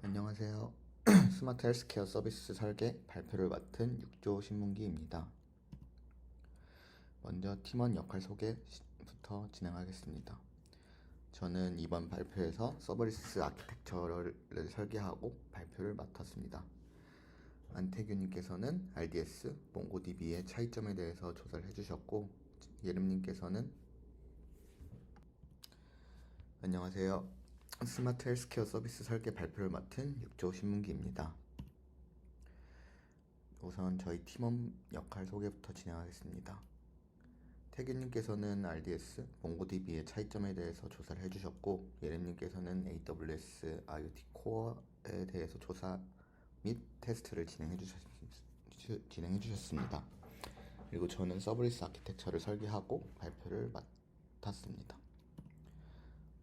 안녕하세요. 스마트 헬스케어 서비스 설계 발표를 맡은 육조 신문기입니다. 먼저 팀원 역할 소개부터 진행하겠습니다. 저는 이번 발표에서 서비스 아키텍처를 설계하고 발표를 맡았습니다. 안태규님께서는 RDS, 몽고DB의 차이점에 대해서 조사를 해주셨고, 예름님께서는 안녕하세요. 스마트 헬스케어 서비스 설계 발표를 맡은 육조 신문기입니다. 우선 저희 팀원 역할 소개부터 진행하겠습니다. 태균님께서는 RDS, 몽고DB의 차이점에 대해서 조사를 해주셨고, 예림님께서는 AWS IoT 코어에 대해서 조사 및 테스트를 진행해주셨습니다. 그리고 저는 서비스 아키텍처를 설계하고 발표를 맡았습니다.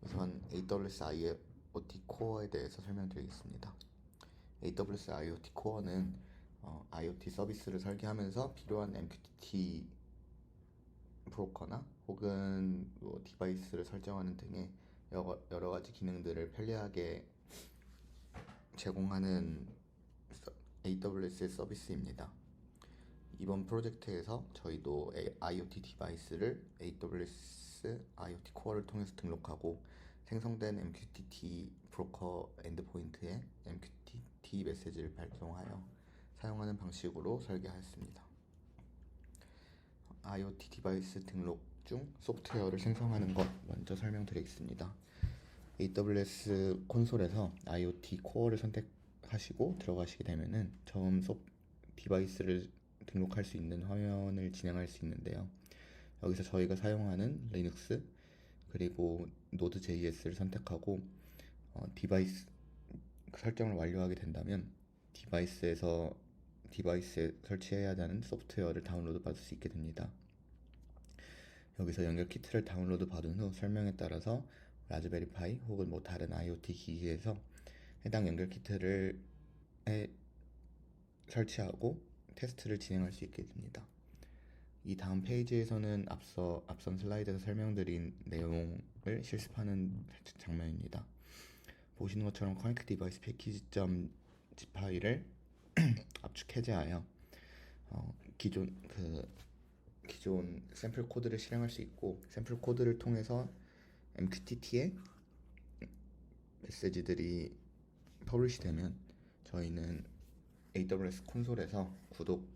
우선 AWS IoT 코어에 대해서 설명드리겠습니다. AWS IoT 코어는 IoT 서비스를 설계하면서 필요한 MQTT 브로커나 혹은 디바이스를 설정하는 등의 여러 가지 기능들을 편리하게 제공하는 AWS의 서비스입니다. 이번 프로젝트에서 저희도 IoT 디바이스를 AWS IoT 코어를 통해서 등록하고 생성된 MQTT 브로커 엔드포인트에 MQTT 메시지를 발송하여 사용하는 방식으로 설계하였습니다. IoT 디바이스 등록 중 소프트웨어를 생성하는 것 먼저 설명드리겠습니다. AWS 콘솔에서 IoT 코어를 선택하시고 들어가시게 되면은 처음 디바이스를 등록할 수 있는 화면을 진행할 수 있는데요. 여기서 저희가 사용하는 리눅스 그리고 노드.js를 선택하고 디바이스 설정을 완료하게 된다면 디바이스에 설치해야 하는 소프트웨어를 다운로드 받을 수 있게 됩니다. 여기서 연결 키트를 다운로드 받은 후 설명에 따라서 라즈베리파이 혹은 다른 IoT 기기에서 해당 연결 키트를 설치하고 테스트를 진행할 수 있게 됩니다. 이 다음 페이지에서는 앞선 슬라이드에서 설명드린 내용을 실습하는 장면입니다. 보시는 것처럼 커넥트 디바이스 패키지.zip 파일을 압축 해제하여 기존 샘플 코드를 실행할 수 있고, 샘플 코드를 통해서 MQTT의 메시지들이 퍼블리시 되면 저희는 AWS 콘솔에서 구독을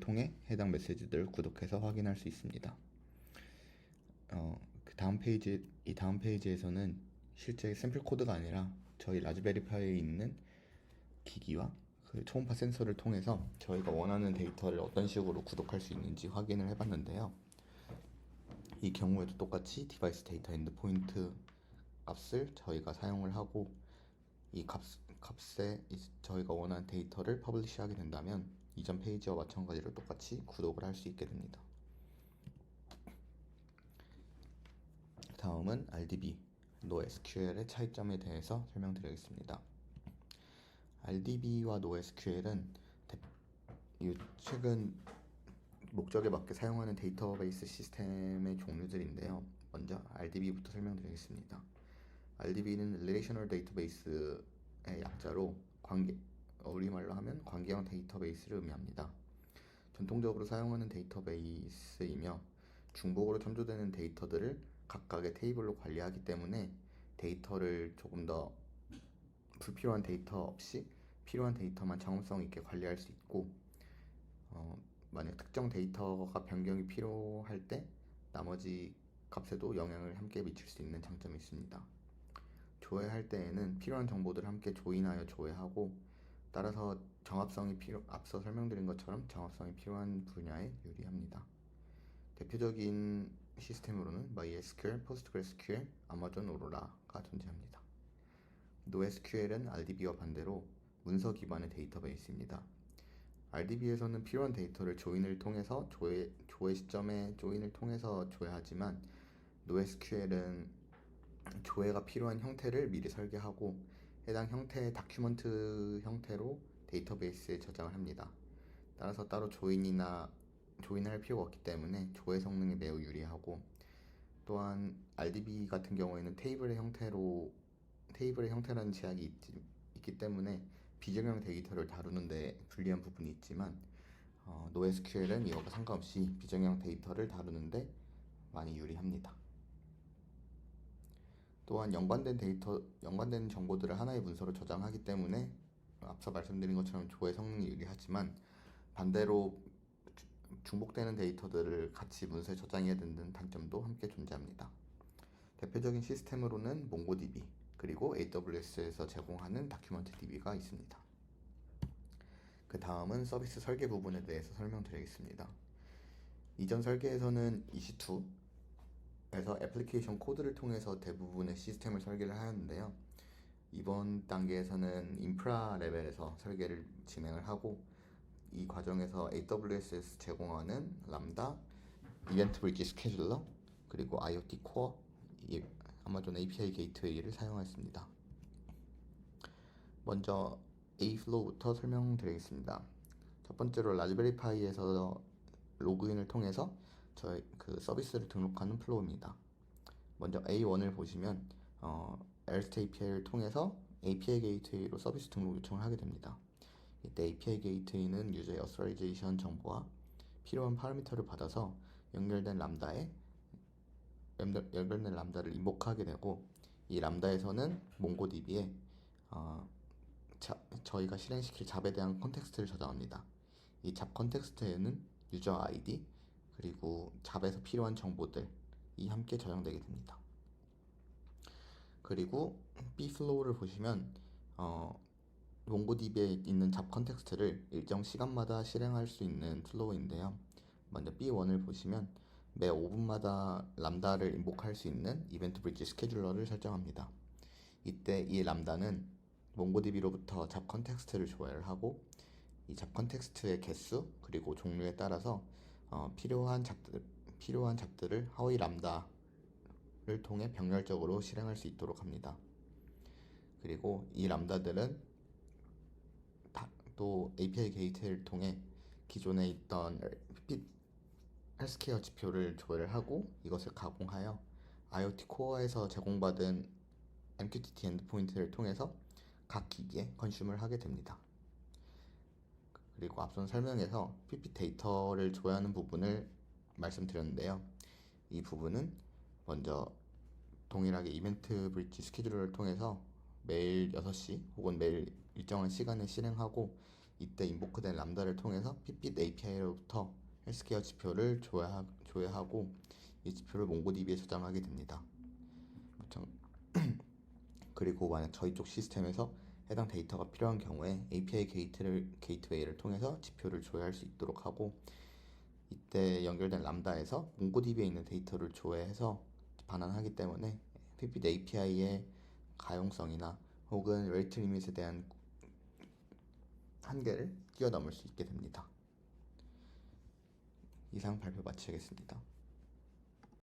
통해 해당 메시지들을 구독해서 확인할 수 있습니다. 이 다음 페이지에서는 실제 샘플 코드가 아니라 저희 라즈베리파이에 있는 기기와 그 초음파 센서를 통해서 저희가 원하는 데이터를 어떤 식으로 구독할 수 있는지 확인을 해봤는데요. 이 경우에도 똑같이 디바이스 데이터 엔드포인트 값을 저희가 사용을 하고 이 값에 저희가 원하는 데이터를 퍼블리시하게 된다면 이전 페이지와 마찬가지로 똑같이 구독을 할 수 있게 됩니다. 다음은 RDB, NoSQL의 차이점에 대해서 설명드리겠습니다. RDB와 NoSQL은 최근 목적에 맞게 사용하는 데이터베이스 시스템의 종류들인데요. 먼저 RDB부터 설명드리겠습니다. RDB는 Relational Database의 약자로 우리말로 하면 관계형 데이터베이스를 의미합니다. 전통적으로 사용하는 데이터베이스이며 중복으로 첨부되는 데이터들을 각각의 테이블로 관리하기 때문에 데이터를 조금 더 불필요한 데이터 없이 필요한 데이터만 정확성 있게 관리할 수 있고, 만약 특정 데이터가 변경이 필요할 때 나머지 값에도 영향을 함께 미칠 수 있는 장점이 있습니다. 조회할 때에는 필요한 정보들을 함께 조인하여 조회하고, 따라서 앞서 설명드린 것처럼 정합성이 필요한 분야에 유리합니다. 대표적인 시스템으로는 MySQL, PostgreSQL, 아마존 오로라가 존재합니다. NoSQL은 RDB와 반대로 문서 기반의 데이터베이스입니다. RDB에서는 필요한 데이터를 조인을 통해서 조회 시점에 조인을 통해서 조회하지만 NoSQL은 조회가 필요한 형태를 미리 설계하고 해당 형태의 다큐먼트 형태로 데이터베이스에 저장을 합니다. 따라서 따로 조인할 필요가 없기 때문에 조회 성능이 매우 유리하고, 또한 RDB 같은 경우에는 테이블의 형태라는 제약이 있기 있기 때문에 비정형 데이터를 다루는데 불리한 부분이 있지만 NoSQL은 이와 상관없이 비정형 데이터를 다루는데 많이 유리합니다. 또한 연관된 정보들을 하나의 문서로 저장하기 때문에 앞서 말씀드린 것처럼 조회 성능이 유리하지만 반대로 중복되는 데이터들을 같이 문서에 저장해야 되는 단점도 함께 존재합니다. 대표적인 시스템으로는 몽고DB 그리고 AWS에서 제공하는 다큐먼트DB가 있습니다. 그 다음은 서비스 설계 부분에 대해서 설명드리겠습니다. 이전 설계에서는 EC2에서 애플리케이션 코드를 통해서 대부분의 시스템을 설계를 하였는데요. 이번 단계에서는 인프라 레벨에서 설계를 진행을 하고 이 과정에서 AWS에서 제공하는 람다, 이벤트 브릿지 스케줄러, 그리고 IoT 코어, 아마존 API 게이트웨이를 사용했습니다. 먼저 A플로우부터 설명드리겠습니다. 첫 번째로 라즈베리 파이에서 로그인을 통해서 저희 그 서비스를 등록하는 플로우입니다. 먼저 A1을 보시면 REST API를 통해서 API 게이트웨이로 서비스 등록 요청을 하게 됩니다. 이때 API 게이트웨이는 유저의 어서라이제이션 정보와 필요한 파라미터를 받아서 연결된 람다를 인보크하게 되고, 이 람다에서는 몽고DB에 저희가 실행시킬 잡에 대한 컨텍스트를 저장합니다. 이 잡 컨텍스트에는 유저 아이디 그리고 잡에서 필요한 정보들이 함께 저장되게 됩니다. 그리고 B플로우를 보시면 몽고DB에 있는 잡 컨텍스트를 일정 시간마다 실행할 수 있는 플로우인데요. 먼저 B1을 보시면 매 5분마다 람다를 인보크할 수 있는 이벤트 브릿지 스케줄러를 설정합니다. 이때 이 람다는 몽고DB로부터 잡 컨텍스트를 조회를 하고, 이 잡 컨텍스트의 개수 그리고 종류에 따라서 필요한 잡들을 하위 람다를 통해 병렬적으로 실행할 수 있도록 합니다. 그리고 이 람다들은 또 API 게이트를 통해 기존에 있던 헬스케어 지표를 조회를 하고 이것을 가공하여 IoT 코어에서 제공받은 MQTT 엔드포인트를 통해서 각 기기에 컨슘을 하게 됩니다. 그리고 앞선 설명에서 PP 데이터를 조회하는 부분을 말씀드렸는데요. 이 부분은 먼저 동일하게 이벤트 브릿지 스케줄러를 통해서 매일 6시 혹은 매일 일정한 시간에 실행하고, 이때 인보크된 람다를 통해서 핏빗 API로부터 헬스케어 지표를 조회하고 이 지표를 몽고DB에 저장하게 됩니다. 그리고 만약 저희 쪽 시스템에서 해당 데이터가 필요한 경우에 API 게이트웨이를 통해서 지표를 조회할 수 있도록 하고, 이때 연결된 람다에서 몽고DB에 있는 데이터를 조회해서 반환하기 때문에 핏빗 API의 가용성이나 혹은 레이트 리밋에 대한 한계를 뛰어넘을 수 있게 됩니다. 이상 발표 마치겠습니다.